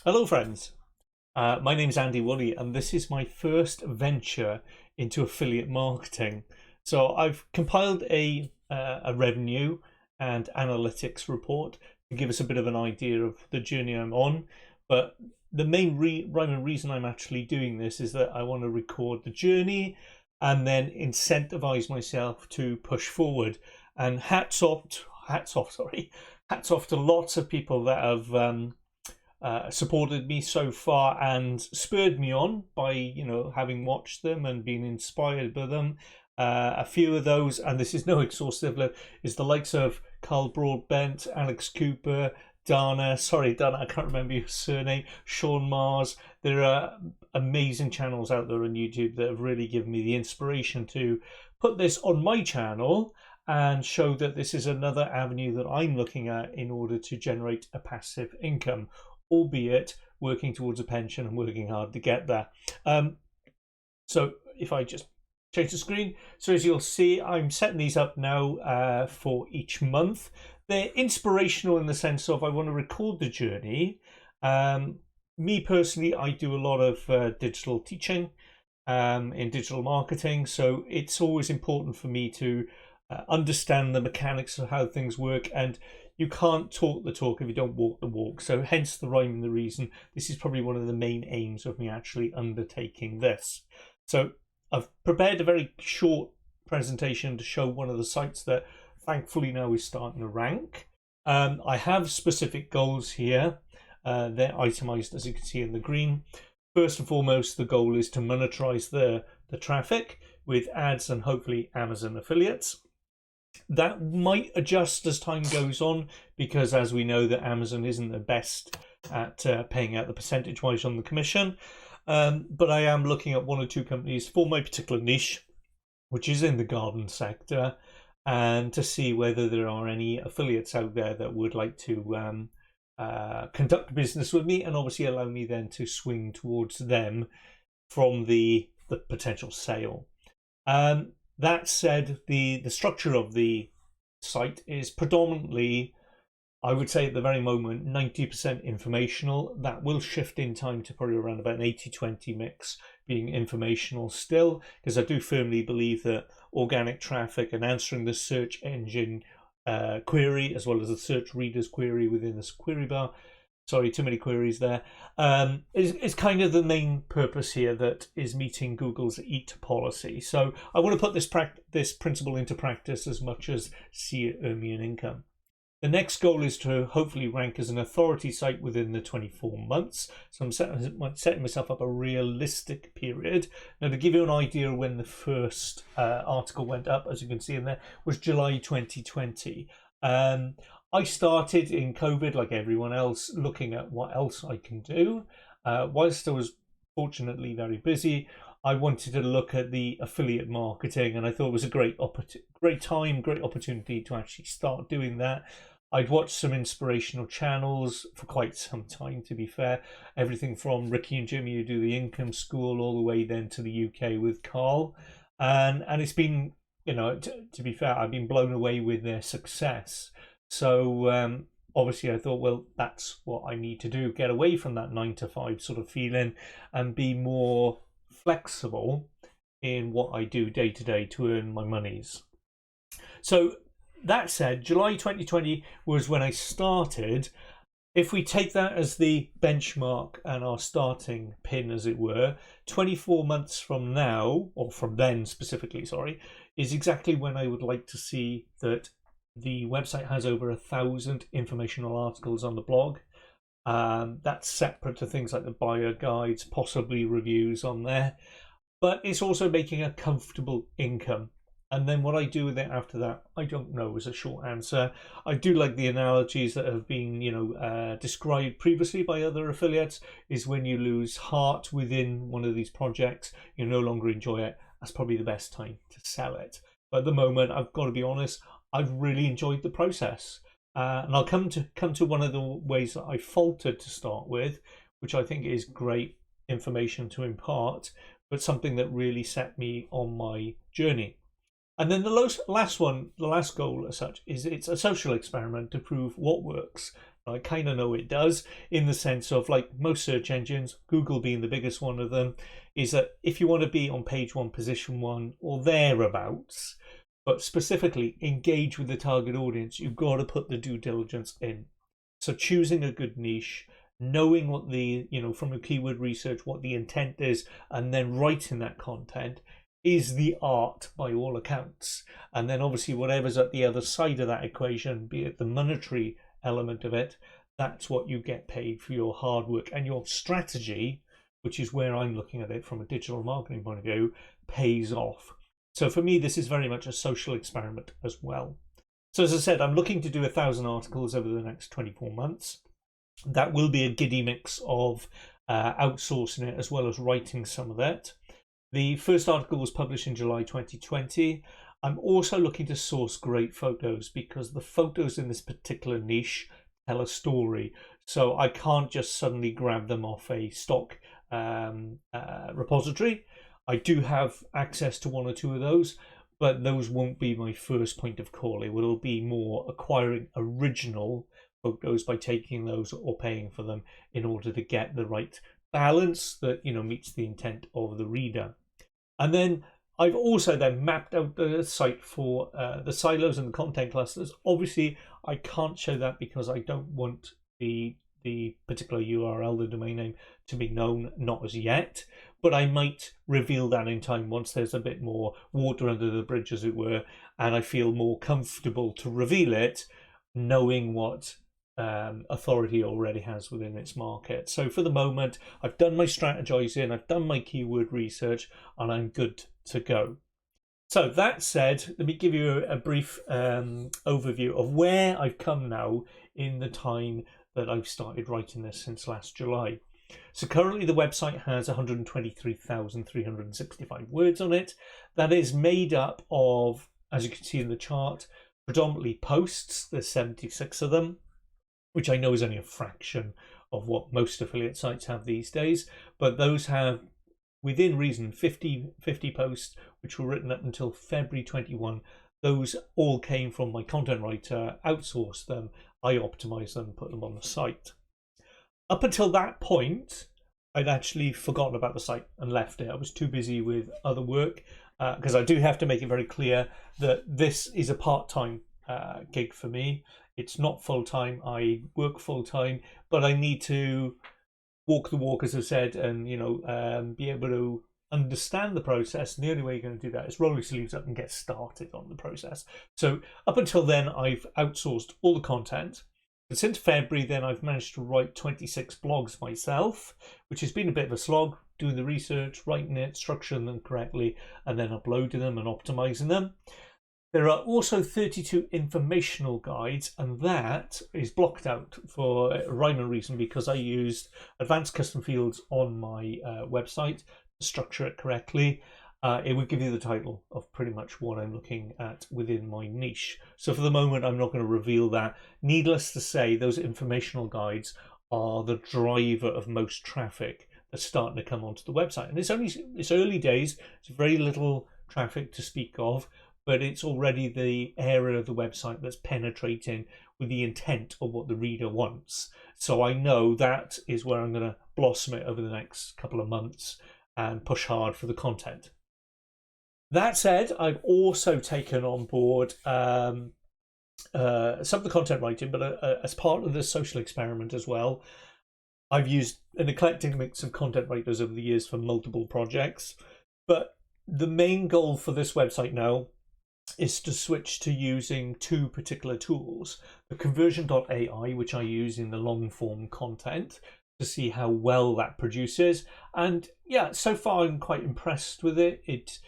Hello, friends. My name is Andy Woolley, and this is my first venture into affiliate marketing. So I've compiled a revenue and analytics report to give us a bit of an idea of the journey I'm on. But the main rhyme and reason I'm actually doing this is that I want to record the journey and then incentivize myself to push forward. And hats off to lots of people that have supported me so far and spurred me on by having watched them and been inspired by them. A few of those, and this is no exhaustive list, is the likes of Carl Broadbent, Alex Cooper, Dana. Sorry, Dana, I can't remember your surname. Sean Mars. There are amazing channels out there on YouTube that have really given me the inspiration to put this on my channel and show that this is another avenue that I'm looking at in order to generate a passive income, albeit working towards a pension and working hard to get there. So if I just change the screen, so as you'll see, I'm setting these up now for each month. They're inspirational in the sense of I want to record the journey. Me personally, I do a lot of digital teaching in digital marketing, so it's always important for me to understand the mechanics of how things work, and you can't talk the talk if you don't walk the walk. So hence the rhyme and the reason. This is probably one of the main aims of me actually undertaking this. So I've prepared a very short presentation to show one of the sites that thankfully now is starting to rank. I have specific goals here. They're itemized, as you can see in the green. First and foremost, the goal is to monetize the traffic with ads and hopefully Amazon affiliates. That might adjust as time goes on, because as we know that Amazon isn't the best at paying out the percentage wise on the commission. But I am looking at one or two companies for my particular niche, which is in the garden sector, and to see whether there are any affiliates out there that would like to conduct business with me, and obviously allow me then to swing towards them from the potential sale. That said, the structure of the site is predominantly, I would say at the very moment, 90% informational. That will shift in time to probably around about an 80-20 mix being informational still, because I do firmly believe that organic traffic and answering the search engine query as well as the search reader's query within this query bar, sorry, too many queries there, is kind of the main purpose here that is meeting Google's EAT policy. So I want to put this principle into practice as much as see it earn me an income. The next goal is to hopefully rank as an authority site within the 24 months. So I'm setting myself up a realistic period. Now, to give you an idea when the first article went up, as you can see in there, was July 2020. I started in COVID, like everyone else, looking at what else I can do. Whilst I was fortunately very busy, I wanted to look at the affiliate marketing, and I thought it was a great opportunity to actually start doing that. I'd watched some inspirational channels for quite some time, to be fair. Everything from Ricky and Jimmy who do the income school all the way then to the UK with Carl. And it's been, to be fair, I've been blown away with their success. So obviously I thought, well, that's what I need to do, get away from that 9 to 5 sort of feeling and be more flexible in what I do day to day to earn my monies. So that said, July 2020 was when I started. If we take that as the benchmark and our starting pin, as it were, 24 months from now, or from then specifically, sorry, is exactly when I would like to see that the website has over 1,000 informational articles on the blog. That's separate to things like the buyer guides, possibly reviews on there. But it's also making a comfortable income. And then what I do with it after that, I don't know, is a short answer. I do like the analogies that have been, described previously by other affiliates, is when you lose heart within one of these projects, you no longer enjoy it. That's probably the best time to sell it. But at the moment, I've got to be honest, I've really enjoyed the process. And I'll come to one of the ways that I faltered to start with, which I think is great information to impart, but something that really set me on my journey. And then the last goal as such, is it's a social experiment to prove what works. I kind of know it does, in the sense of, like most search engines, Google being the biggest one of them, is that if you want to be on page 1, position 1 or thereabouts, but specifically engage with the target audience, you've got to put the due diligence in. So choosing a good niche, knowing what the, from a keyword research, what the intent is, and then writing that content is the art by all accounts. And then obviously whatever's at the other side of that equation, be it the monetary element of it, that's what you get paid for your hard work. And your strategy, which is where I'm looking at it from a digital marketing point of view, pays off. So for me, this is very much a social experiment as well. So as I said, I'm looking to do 1,000 articles over the next 24 months. That will be a giddy mix of outsourcing it as well as writing some of that. The first article was published in July 2020. I'm also looking to source great photos, because the photos in this particular niche tell a story. So I can't just suddenly grab them off a stock repository. I do have access to 1 or 2 of those, but those won't be my first point of call. It will be more acquiring original photos by taking those or paying for them in order to get the right balance that meets the intent of the reader. And then I've also then mapped out the site for the silos and the content clusters. Obviously, I can't show that because I don't want the particular URL, the domain name, to be known, not as yet. But I might reveal that in time once there's a bit more water under the bridge, as it were, and I feel more comfortable to reveal it, knowing what authority already has within its market. So for the moment, I've done my strategizing, I've done my keyword research, and I'm good to go. So that said, let me give you a brief overview of where I've come now in the time that I've started writing this, since last July. So currently the website has 123,365 words on it. That is made up of, as you can see in the chart, predominantly posts. There's 76 of them, which I know is only a fraction of what most affiliate sites have these days, but those have, within reason, 50 posts which were written up until February 21. Those all came from my content writer, outsourced them, I optimized them, put them on the site. Up until that point, I'd actually forgotten about the site and left it. I was too busy with other work, because I do have to make it very clear that this is a part-time gig for me. It's not full-time. I work full-time, but I need to walk the walk, as I said, and be able to understand the process. And the only way you're going to do that is roll your sleeves up and get started on the process. So up until then, I've outsourced all the content. But since February, then I've managed to write 26 blogs myself, which has been a bit of a slog, doing the research, writing it, structuring them correctly, and then uploading them and optimizing them. There are also 32 informational guides, and that is blocked out for a rhyme and reason, because I used advanced custom fields on my website to structure it correctly. It would give you the title of pretty much what I'm looking at within my niche. So for the moment, I'm not going to reveal that. Needless to say, those informational guides are the driver of most traffic that's starting to come onto the website. And it's early days. It's very little traffic to speak of, but it's already the area of the website that's penetrating with the intent of what the reader wants. So I know that is where I'm going to blossom it over the next couple of months and push hard for the content. That said, I've also taken on board some of the content writing, but as part of the social experiment as well, I've used an eclectic mix of content writers over the years for multiple projects. But the main goal for this website now is to switch to using 2 particular tools. The conversion.ai, which I use in the long form content, to see how well that produces. And yeah, so far I'm quite impressed with it. It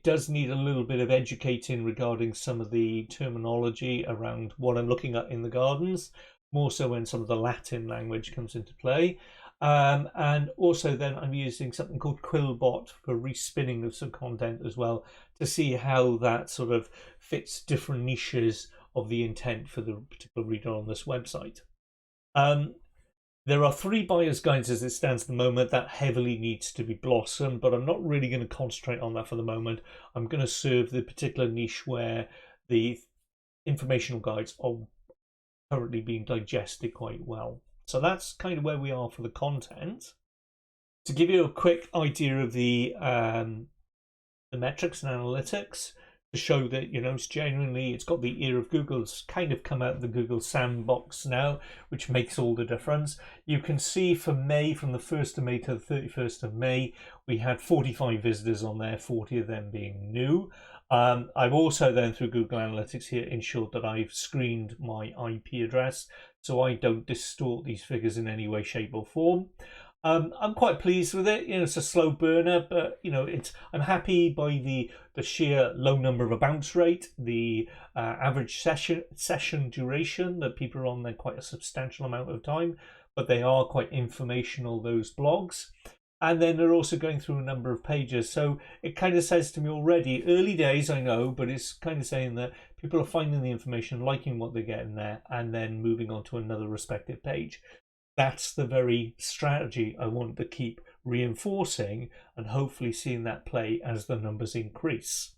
does need a little bit of educating regarding some of the terminology around what I'm looking at in the gardens, more so when some of the Latin language comes into play. And also then I'm using something called Quillbot for respinning of some content as well, to see how that sort of fits different niches of the intent for the particular reader on this website. There are 3 buyer's guides as it stands at the moment. That heavily needs to be blossomed, but I'm not really going to concentrate on that for the moment. I'm going to serve the particular niche where the informational guides are currently being digested quite well. So that's kind of where we are for the content. To give you a quick idea of the metrics and analytics, to show that, you know, it's genuinely, it's got the ear of Google. It's kind of come out of the Google sandbox now, which makes all the difference. You can see for May, from the 1st of May to the 31st of May, we had 45 visitors on there, 40 of them being new. I've also then, through Google Analytics here, ensured that I've screened my IP address so I don't distort these figures in any way, shape or form. I'm quite pleased with it. You know, it's a slow burner, but you know, I'm happy by the sheer low number of a bounce rate, the average session duration, that people are on there quite a substantial amount of time, but they are quite informational, those blogs. And then they're also going through a number of pages. So it kind of says to me already, early days, I know, but it's kind of saying that people are finding the information, liking what they get in there, and then moving on to another respective page. That's the very strategy I want to keep reinforcing, and hopefully seeing that play as the numbers increase.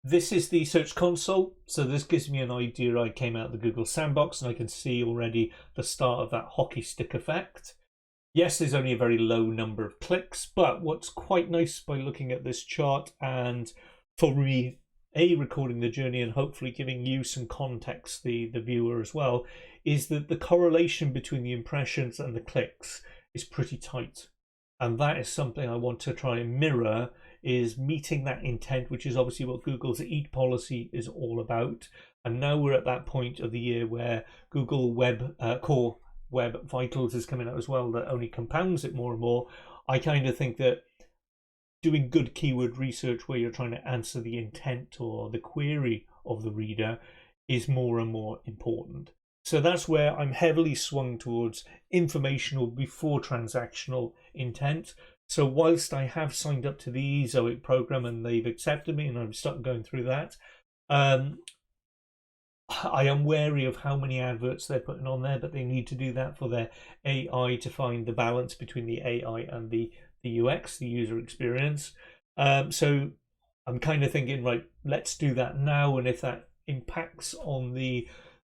This is the Search Console. So this gives me an idea. I came out of the Google sandbox and I can see already the start of that hockey stick effect. Yes, there's only a very low number of clicks, but what's quite nice by looking at this chart, and for me, recording the journey and hopefully giving you some context, the viewer as well, is that the correlation between the impressions and the clicks is pretty tight. And that is something I want to try and mirror, is meeting that intent, which is obviously what Google's EAT policy is all about. And now we're at that point of the year where Google Core Web Vitals is coming out as well, that only compounds it more and more. I kind of think that doing good keyword research where you're trying to answer the intent or the query of the reader is more and more important. So that's where I'm heavily swung towards informational before transactional intent. So whilst I have signed up to the Zoic program and they've accepted me and I've started going through that, I am wary of how many adverts they're putting on there, but they need to do that for their AI to find the balance between the AI and the UX, the user experience. So I'm kind of thinking, right, let's do that now, and if that impacts on the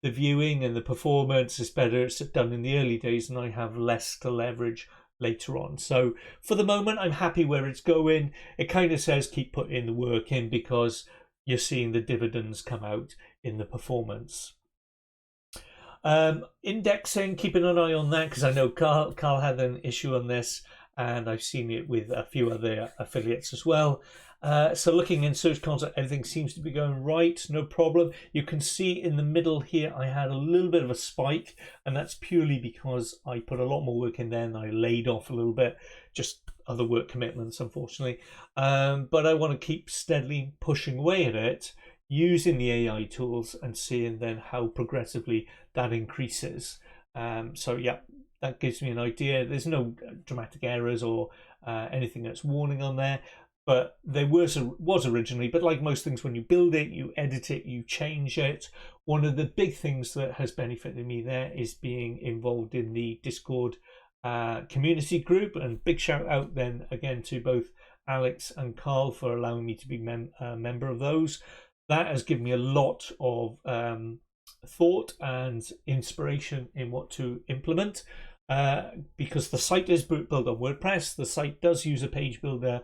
viewing and the performance, it's better it's done in the early days and I have less to leverage later on. So for the moment, I'm happy where it's going. It kind of says keep putting the work in, because you're seeing the dividends come out in the performance. Indexing, keeping an eye on that, because I know Carl had an issue on this, and I've seen it with a few other affiliates as well. So looking in Search Console, everything seems to be going right, no problem. You can see in the middle here, I had a little bit of a spike, and that's purely because I put a lot more work in there and I laid off a little bit, just other work commitments, unfortunately. But I want to keep steadily pushing away at it, using the AI tools and seeing then how progressively that increases. So yeah, that gives me an idea. There's no dramatic errors or anything that's warning on there, but there was originally. But like most things, when you build it, you edit it, you change it. One of the big things that has benefited me there is being involved in the Discord community group, and big shout out then again to both Alex and Carl for allowing me to be a member of those. That has given me a lot of thought and inspiration in what to implement, because the site is built on WordPress. The site does use a page builder,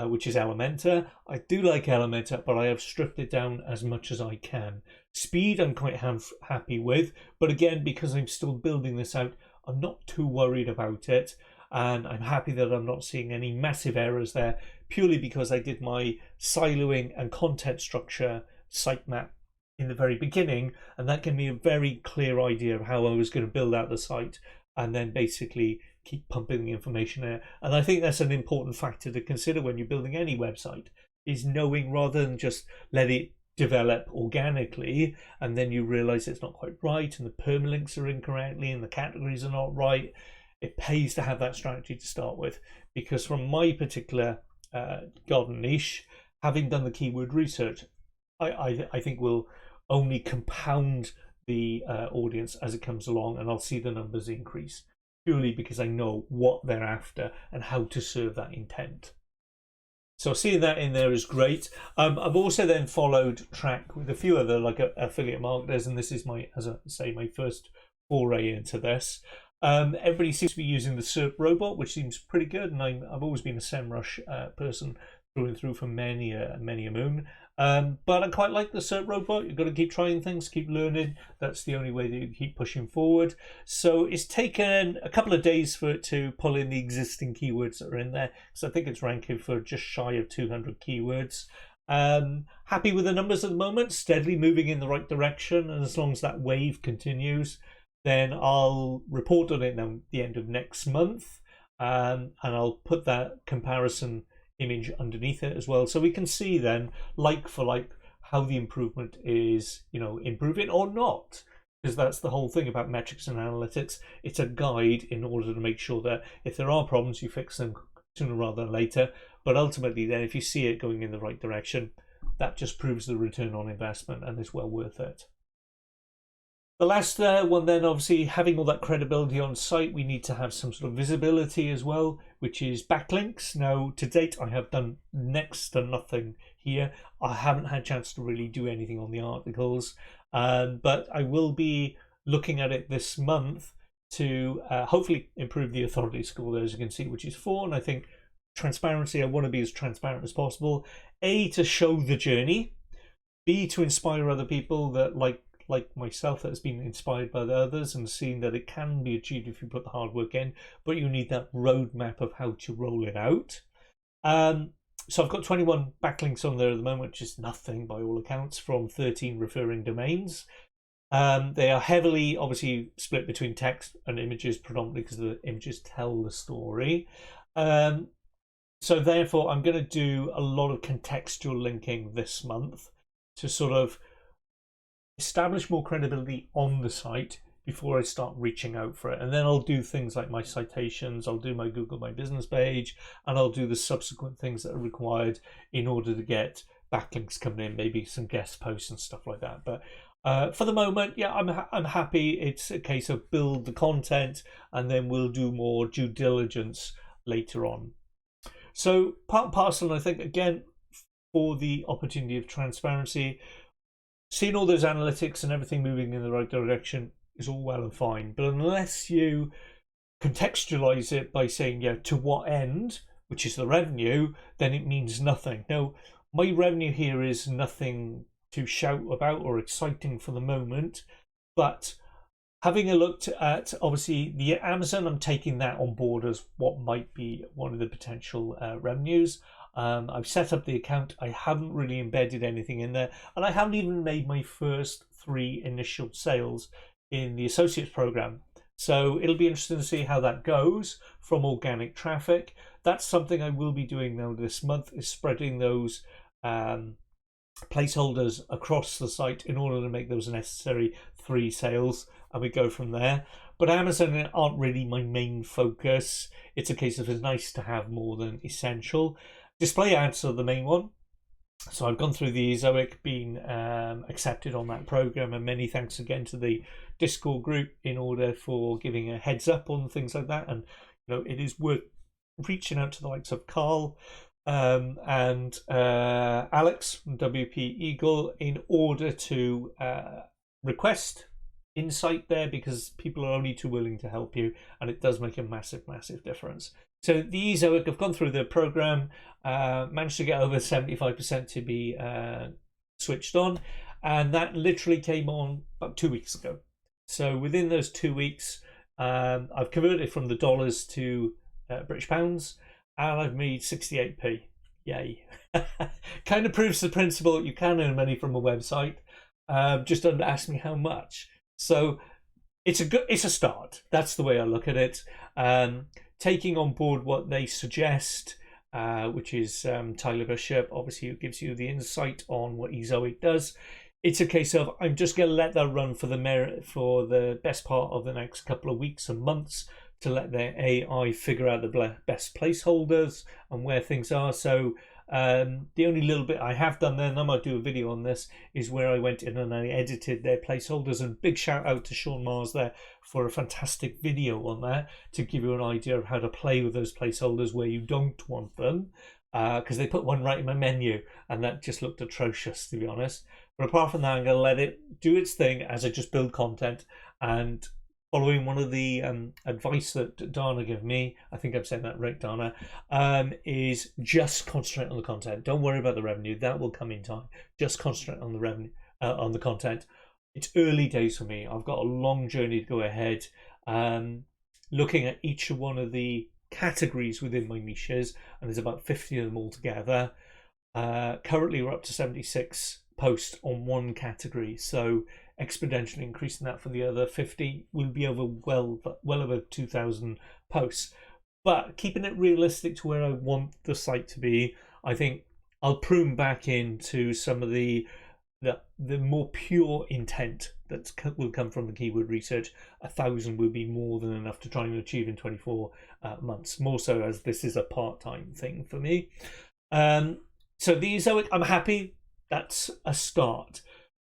which is Elementor. I do like Elementor, but I have stripped it down as much as I can. Speed I'm quite happy with, but again, because I'm still building this out, I'm not too worried about it, and I'm happy that I'm not seeing any massive errors there, purely because I did my siloing and content structure sitemap in the very beginning, and that gave me a very clear idea of how I was going to build out the site, and then basically keep pumping the information there. And I think that's an important factor to consider when you're building any website, is knowing, rather than just let it develop organically and then you realize it's not quite right and the permalinks are incorrectly and the categories are not right. It pays to have that strategy to start with, because from my particular garden niche, having done the keyword research, I think will only compound the audience as it comes along, and I'll see the numbers increase purely because I know what they're after and how to serve that intent. So seeing that in there is great. I've also then followed track with a few other like affiliate marketers, and this is my, as I say, my first foray into this. Everybody seems to be using the SerpRobot, which seems pretty good, and I've always been a SEMrush person through and through for many a moon. But I quite like the SerpRobot. You've got to keep trying things, keep learning. That's the only way that you keep pushing forward. So it's taken a couple of days for it to pull in the existing keywords that are in there, because I think it's ranking for just shy of 200 keywords. Happy with the numbers at the moment, steadily moving in the right direction, and as long as that wave continues, then I'll report on it at the end of next month, and I'll put that comparison image underneath it as well, so we can see then like for like how the improvement is, improving or not, because that's the whole thing about metrics and analytics. It's a guide in order to make sure that if there are problems, you fix them sooner rather than later. But ultimately then, if you see it going in the right direction, that just proves the return on investment and is well worth it. The last one then, obviously, having all that credibility on site, we need to have some sort of visibility as well, which is backlinks. Now, to date, I have done next to nothing here. I haven't had a chance to really do anything on the articles, but I will be looking at it this month to hopefully improve the authority score there, as you can see, which is 4. And I think transparency, I want to be as transparent as possible. A, to show the journey. B, to inspire other people that like myself, that has been inspired by the others and seen that it can be achieved if you put the hard work in, but you need that roadmap of how to roll it out. So I've got 21 backlinks on there at the moment, which is nothing by all accounts, from 13 referring domains. They are heavily, obviously, split between text and images, predominantly because the images tell the story. So therefore, I'm going to do a lot of contextual linking this month to sort of establish more credibility on the site before I start reaching out for it. And then I'll do things like my citations, I'll do my Google My Business page, and I'll do the subsequent things that are required in order to get backlinks coming in, maybe some guest posts and stuff like that. But for the moment, yeah, I'm happy. It's a case of build the content, and then we'll do more due diligence later on. So part and parcel, I think, again, for the opportunity of transparency, seeing all those analytics and everything moving in the right direction is all well and fine. But unless you contextualize it by saying, yeah, to what end, which is the revenue, then it means nothing. Now, my revenue here is nothing to shout about or exciting for the moment, but having a look at, obviously, the Amazon, I'm taking that on board as what might be one of the potential revenues. I've set up the account. I haven't really embedded anything in there, and I haven't even made my first 3 initial sales in the associates program. So it'll be interesting to see how that goes from organic traffic. That's something I will be doing now this month, is spreading those placeholders across the site in order to make those necessary 3 sales, and we go from there. But Amazon aren't really my main focus. It's a case of it's nice to have more than essential. Display ads are the main one. So I've gone through the Zoic, been accepted on that program, and many thanks again to the Discord group in order for giving a heads up on things like that. And it is worth reaching out to the likes of Carl and Alex from WP Eagle in order to request insight there, because people are only too willing to help you, and it does make a massive difference. So the Zoic, I've gone through the program, managed to get over 75% to be switched on, and that literally came on about 2 weeks ago. So within those 2 weeks, I've converted from the dollars to British pounds, and I've made 68p. Yay. Kind of proves the principle you can earn money from a website. Just don't ask me how much. So it's a start. That's the way I look at it. Taking on board what they suggest, which is Tyler Bishop, obviously, who gives you the insight on what Zoic does. It's a case of I'm just going to let that run for the best part of the next couple of weeks and months, to let their AI figure out the best placeholders and where things are. So the only little bit I have done there, and I might do a video on this, is where I went in and I edited their placeholders. And big shout out to Sean Mars there for a fantastic video on that, to give you an idea of how to play with those placeholders where you don't want them. because they put one right in my menu, and that just looked atrocious, to be honest. But apart from that, I'm going to let it do its thing as I just build content. And following one of the advice that Dana gave me, I think I'm saying that right, Dana, is just concentrate on the content. Don't worry about the revenue. That will come in time. Just concentrate on the revenue, on the content. It's early days for me. I've got a long journey to go ahead. Looking at each one of the categories within my niches, and there's about 50 of them altogether. Currently, we're up to 76 posts on one category, so exponentially increasing that for the other 50 will be over well over 2,000 posts. But keeping it realistic to where I want the site to be, I think I'll prune back into some of the more pure intent that will come from the keyword research. 1,000 will be more than enough to try and achieve in 24 months, more so as this is a part-time thing for me. So these are, I'm happy. That's a start.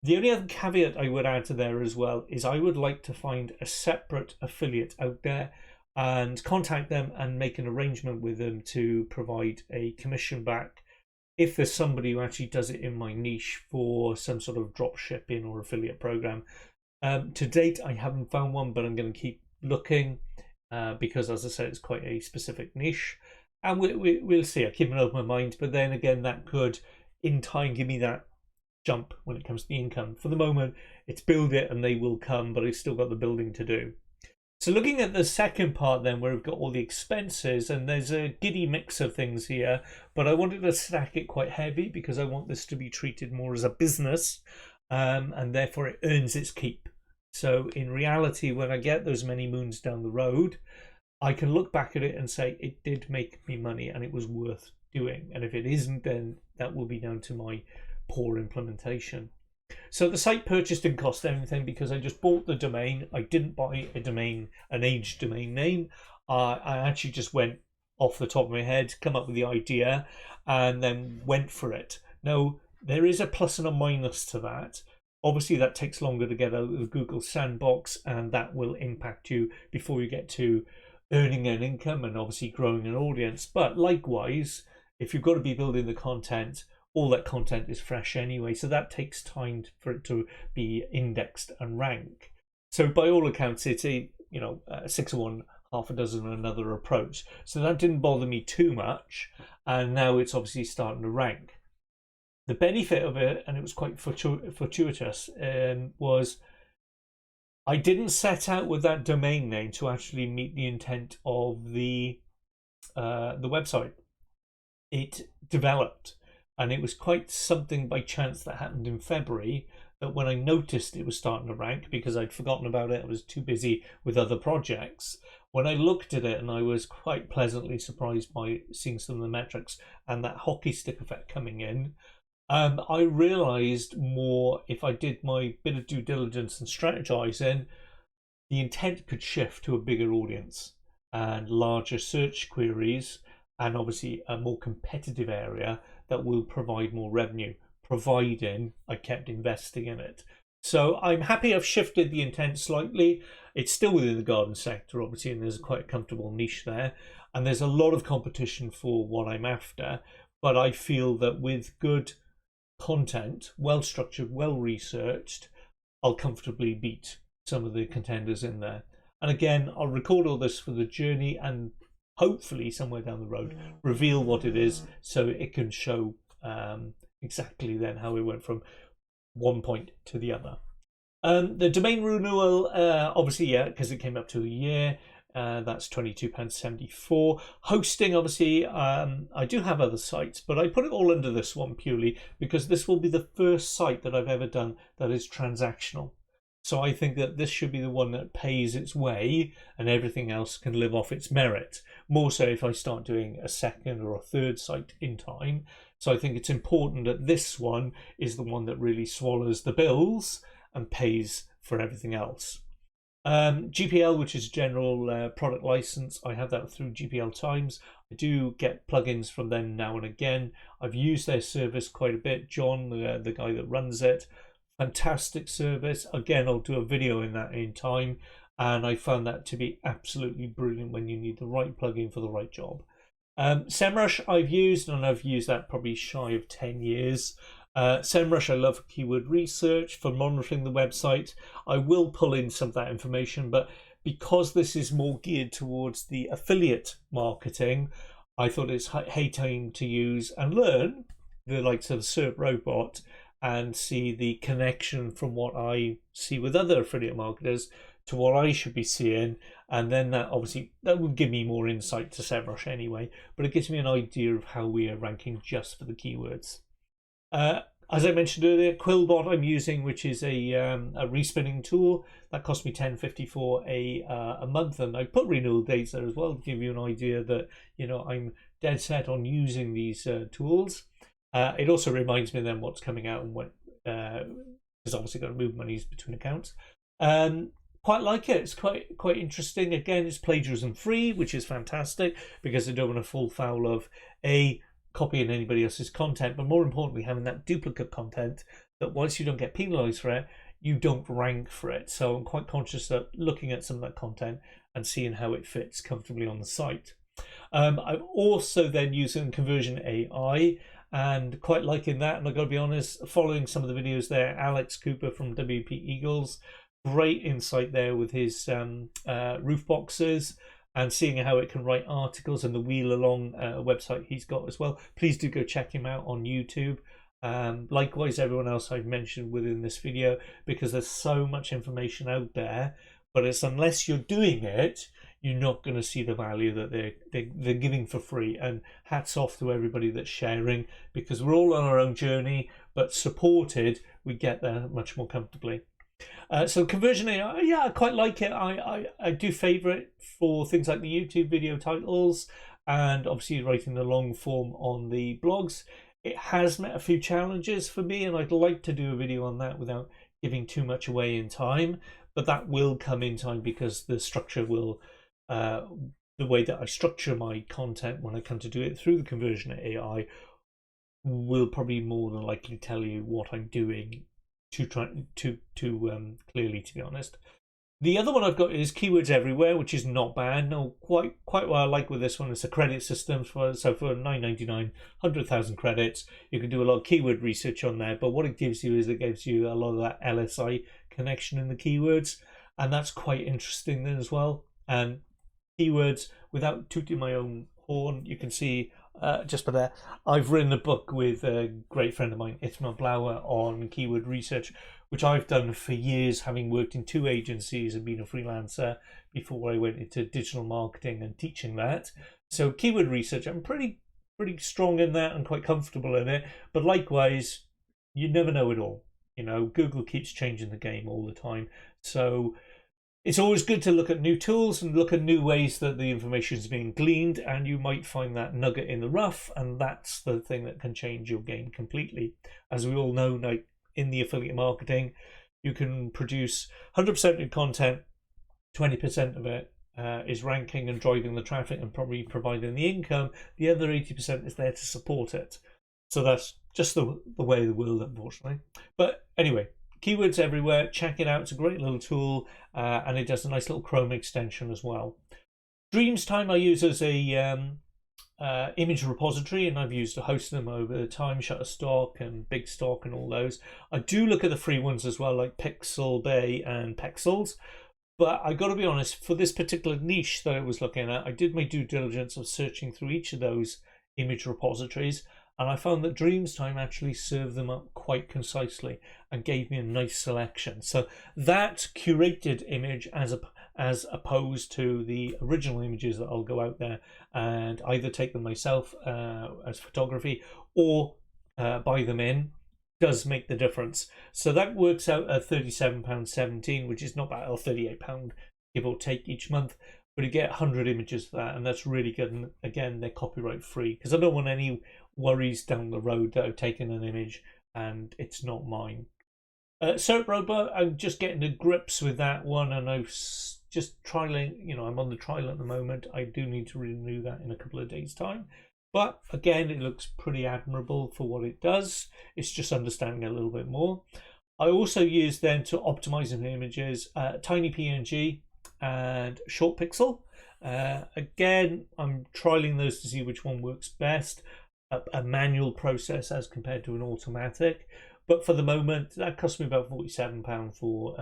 The only other caveat I would add to there as well is I would like to find a separate affiliate out there and contact them and make an arrangement with them to provide a commission back if there's somebody who actually does it in my niche for some sort of drop shipping or affiliate program. To date, I haven't found one, but I'm going to keep looking because, as I said, it's quite a specific niche. And we'll see. I keep an open mind, but then again, that could, in time, give me that jump when it comes to the income. For the moment, it's build it and they will come, but I've still got the building to do. So looking at the second part then, where we've got all the expenses, and there's a giddy mix of things here, but I wanted to stack it quite heavy because I want this to be treated more as a business, and therefore it earns its keep. So in reality, when I get those many moons down the road, I can look back at it and say it did make me money and it was worth doing. And if it isn't, then that will be down to my poor implementation. So the site purchase didn't cost anything because I just bought the domain. I didn't buy a domain, an aged domain name. I actually just went off the top of my head, come up with the idea, and then went for it. Now, there is a plus and a minus to that. Obviously, that takes longer to get out of the Google sandbox, and that will impact you before you get to earning an income and obviously growing an audience. But likewise, if you've got to be building the content, all that content is fresh anyway, so that takes time for it to be indexed and rank. So by all accounts, it's a 6 of one, half a dozen another approach. So that didn't bother me too much, and now it's obviously starting to rank. The benefit of it, and it was quite fortuitous, was I didn't set out with that domain name to actually meet the intent of the website. It developed. And it was quite something by chance that happened in February, that when I noticed it was starting to rank, because I'd forgotten about it, I was too busy with other projects. When I looked at it, and I was quite pleasantly surprised by seeing some of the metrics and that hockey stick effect coming in, I realised more, if I did my bit of due diligence and strategizing, the intent could shift to a bigger audience and larger search queries, and obviously a more competitive area that will provide more revenue, providing I kept investing in it. So I'm happy I've shifted the intent slightly. It's still within the garden sector, obviously, and there's quite a comfortable niche there. And there's a lot of competition for what I'm after. But I feel that with good content, well-structured, well-researched, I'll comfortably beat some of the contenders in there. And again, I'll record all this for the journey and hopefully somewhere down the road reveal what it is, so it can show exactly then how we went from one point to the other. The domain renewal, obviously, yeah, because it came up to a year. That's £22.74. Hosting, obviously, I do have other sites, but I put it all under this one purely because this will be the first site that I've ever done that is transactional. So I think that this should be the one that pays its way and everything else can live off its merit. More so if I start doing a second or a third site in time. So I think it's important that this one is the one that really swallows the bills and pays for everything else. GPL, which is general product license, I have that through GPL Times. I do get plugins from them now and again. I've used their service quite a bit. John, the guy that runs it, fantastic service. Again, I'll do a video in that in time, and I found that to be absolutely brilliant when you need the right plugin for the right job. SEMrush I've used, and I've used that probably shy of 10 years. SEMrush I love for keyword research, for monitoring the website. I will pull in some of that information, but because this is more geared towards the affiliate marketing, I thought it's high time to use and learn the likes of SerpRobot and see the connection from what I see with other affiliate marketers to what I should be seeing, and then that obviously that will give me more insight to SEMrush anyway, but it gives me an idea of how we are ranking just for the keywords. As I mentioned earlier, Quillbot I'm using, which is a respinning tool that cost me $10.50 for a month, and I put renewal dates there as well to give you an idea that I'm dead set on using these tools. It also reminds me then what's coming out and what because obviously got to move monies between accounts. Quite like it. It's quite interesting. Again, it's plagiarism free, which is fantastic because I don't want to fall foul of copying anybody else's content, but more importantly, having that duplicate content that once you don't get penalized for it, you don't rank for it. So I'm quite conscious of looking at some of that content and seeing how it fits comfortably on the site. I'm also then using Conversion AI and quite liking that. And I've got to be honest, following some of the videos there, Alex Cooper from WP Eagles, great insight there with his roof boxes and seeing how it can write articles, and the wheel along website he's got as well. Please do go check him out on YouTube. Likewise, everyone else I've mentioned within this video, because there's so much information out there, but it's unless you're doing it, you're not going to see the value that they're giving for free. And hats off to everybody that's sharing, because we're all on our own journey, but supported, we get there much more comfortably. So Conversion AI, yeah, I quite like it. I do favour it for things like the YouTube video titles and obviously writing the long form on the blogs. It has met a few challenges for me, and I'd like to do a video on that without giving too much away in time, but that will come in time because the structure will, the way that I structure my content when I come to do it through the Conversion AI will probably more than likely tell you what I'm doing too clearly, to be honest. The other one I've got is Keywords Everywhere, which is not bad. No, quite what I like with this one is the credit system. So for $9.99, 100,000 credits, you can do a lot of keyword research on there. But what it gives you is it gives you a lot of that LSI connection in the keywords, and that's quite interesting then as well. And keywords, without tooting my own horn, you can see just for there, I've written a book with a great friend of mine, Itmar Blauer, on keyword research, which I've done for years, having worked in 2 agencies and been a freelancer before I went into digital marketing and teaching that. So keyword research, I'm pretty strong in that and quite comfortable in it. But likewise, you never know it all. Google keeps changing the game all the time. So it's always good to look at new tools and look at new ways that the information is being gleaned, and you might find that nugget in the rough, and that's the thing that can change your game completely. As we all know, like in the affiliate marketing, you can produce 100% of your content, 20% of it is ranking and driving the traffic and probably providing the income. The other 80% is there to support it. So that's just the way of the world, unfortunately. But anyway, Keywords Everywhere, check it out. It's a great little tool, and it does a nice little Chrome extension as well. Dreamstime I use as a image repository, and I've used a host of them over time, Shutterstock and Big Stock and all those. I do look at the free ones as well, like Pixelbay and Pexels, but I got to be honest, for this particular niche that I was looking at, I did my due diligence of searching through each of those image repositories, and I found that Dreamstime actually served them up quite concisely and gave me a nice selection. So that curated image as opposed to the original images that I'll go out there and either take them myself as photography or buy them in, does make the difference. So that works out at £37.17, which is not bad, or £38 give or take each month. But you get 100 images for that, and that's really good. And again, they're copyright free, because I don't want any worries down the road that I've taken an image and it's not mine. SerpRobot, I'm just getting to grips with that one, and I've just trialing, I'm on the trial at the moment. I do need to renew that in a couple of days' time. But again, it looks pretty admirable for what it does. It's just understanding a little bit more. I also use then to optimize images, Tiny PNG and Short Pixel. Again, I'm trialing those to see which one works best. A manual process as compared to an automatic. But for the moment, that cost me about £47 for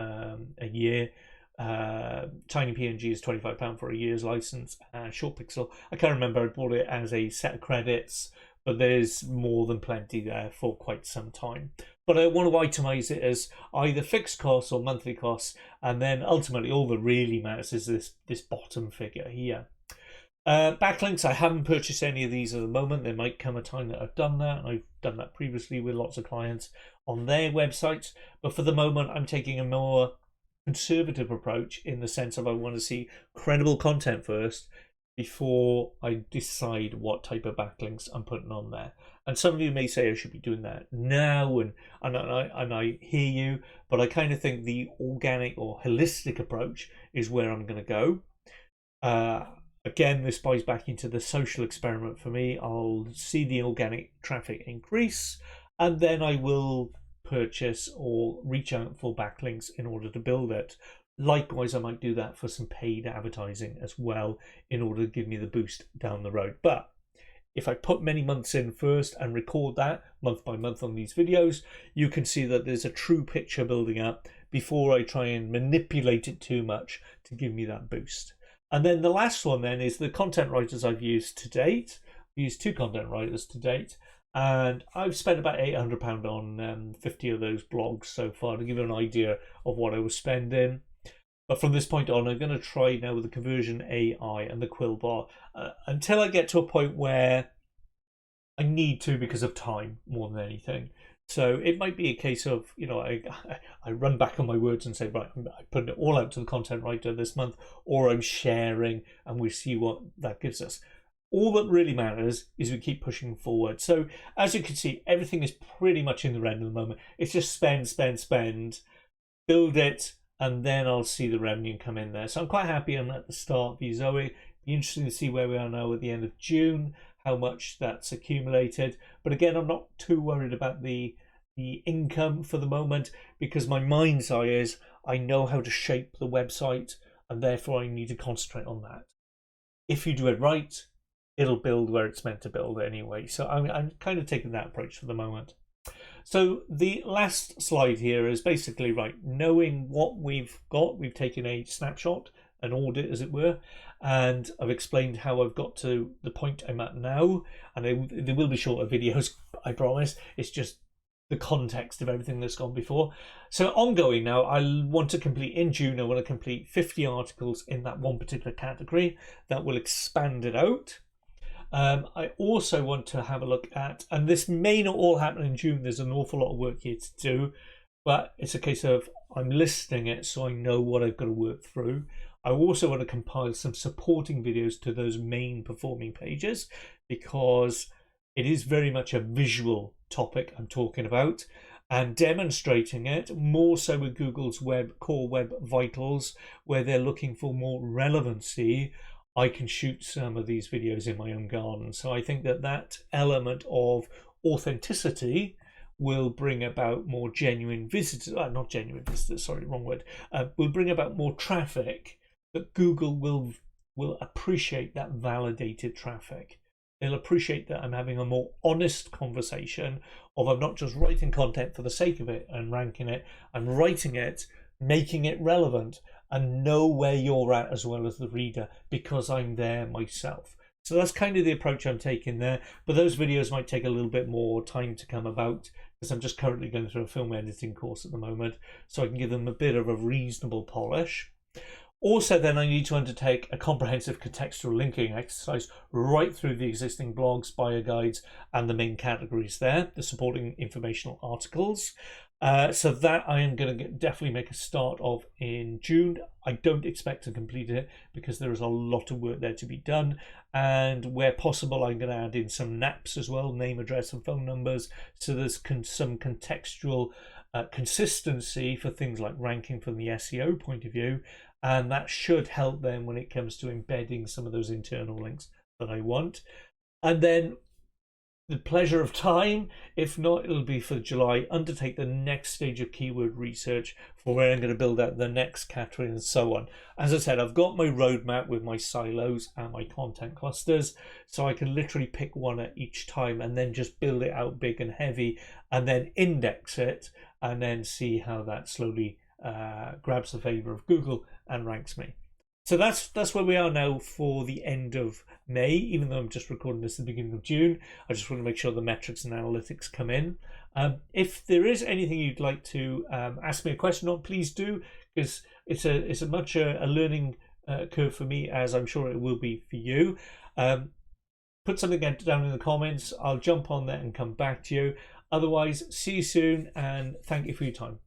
a year. Tiny PNG is £25 for a year's license. Short Pixel, I can't remember, I bought it as a set of credits, but there's more than plenty there for quite some time. But I want to itemize it as either fixed costs or monthly costs, and then ultimately all that really matters is this bottom figure here. Backlinks, I haven't purchased any of these at the moment. There might come a time that I've done that. I've done that previously with lots of clients on their websites. But for the moment, I'm taking a more conservative approach in the sense of I want to see credible content first before I decide what type of backlinks I'm putting on there. And some of you may say I should be doing that now, and I hear you, but I kind of think the organic or holistic approach is where I'm going to go. Again, this buys back into the social experiment for me. I'll see the organic traffic increase, and then I will purchase or reach out for backlinks in order to build it. Likewise, I might do that for some paid advertising as well in order to give me the boost down the road. But if I put many months in first and record that month by month on these videos, you can see that there's a true picture building up before I try and manipulate it too much to give me that boost. And then the last one then is the content writers I've used to date. I've used 2 content writers to date, and I've spent about £800 on 50 of those blogs so far to give you an idea of what I was spending. But from this point on, I'm going to try now with the conversion AI and the Quillbot until I get to a point where I need to because of time more than anything. So it might be a case of, I run back on my words and say, right, I'm putting it all out to the content writer this month, or I'm sharing and we see what that gives us. All that really matters is we keep pushing forward. So as you can see, everything is pretty much in the red at the moment. It's just spend, build it, and then I'll see the revenue come in there. So I'm quite happy I'm at the start of Zoe. Be interesting to see where we are now at the end of June, how much that's accumulated. But again, I'm not too worried about the income for the moment, because my mind's eye is I know how to shape the website, and therefore I need to concentrate on that. If you do it right, it'll build where it's meant to build anyway. So I'm kind of taking that approach for the moment. So the last slide here is basically, right, knowing what we've got, we've taken a snapshot, an audit as it were, and I've explained how I've got to the point I'm at now, and there will be shorter videos, I promise. It's just the context of everything that's gone before. So ongoing now, I want to complete in June, I want to complete 50 articles in that one particular category. That will expand it out. I also want to have a look at, and this may not all happen in June, there's an awful lot of work here to do, but it's a case of I'm listing it so I know what I've got to work through. I also want to compile some supporting videos to those main performing pages, because it is very much a visual topic I'm talking about, and demonstrating it more so with Google's core web vitals, where they're looking for more relevancy. I can shoot some of these videos in my own garden. So I think that element of authenticity will bring about more genuine visitors, not genuine visitors, sorry, wrong word, will bring about more traffic, that Google will appreciate that validated traffic. They'll appreciate that I'm having a more honest conversation of I'm not just writing content for the sake of it and ranking it, I'm writing it, making it relevant, and know where you're at as well as the reader, because I'm there myself. So that's kind of the approach I'm taking there. But those videos might take a little bit more time to come about, because I'm just currently going through a film editing course at the moment, so I can give them a bit of a reasonable polish. Also, then I need to undertake a comprehensive contextual linking exercise right through the existing blogs, bio guides, and the main categories there, the supporting informational articles. So that I am going to definitely make a start of in June. I don't expect to complete it because there is a lot of work there to be done, and where possible I'm going to add in some naps as well, name, address and phone numbers, so there's some contextual consistency for things like ranking from the SEO point of view, and that should help them when it comes to embedding some of those internal links that I want. And then the pleasure of time. If not, it'll be for July. Undertake the next stage of keyword research for where I'm going to build out the next category and so on. As I said, I've got my roadmap with my silos and my content clusters, so I can literally pick one at each time and then just build it out big and heavy, and then index it, and then see how that slowly grabs the favor of Google and ranks me. So that's where we are now for the end of May, even though I'm just recording this at the beginning of June. I just want to make sure the metrics and analytics come in. If there is anything you'd like to ask me a question on, please do, because it's a much a learning curve for me, as I'm sure it will be for you. Put something down in the comments. I'll jump on that and come back to you. Otherwise, see you soon, and thank you for your time.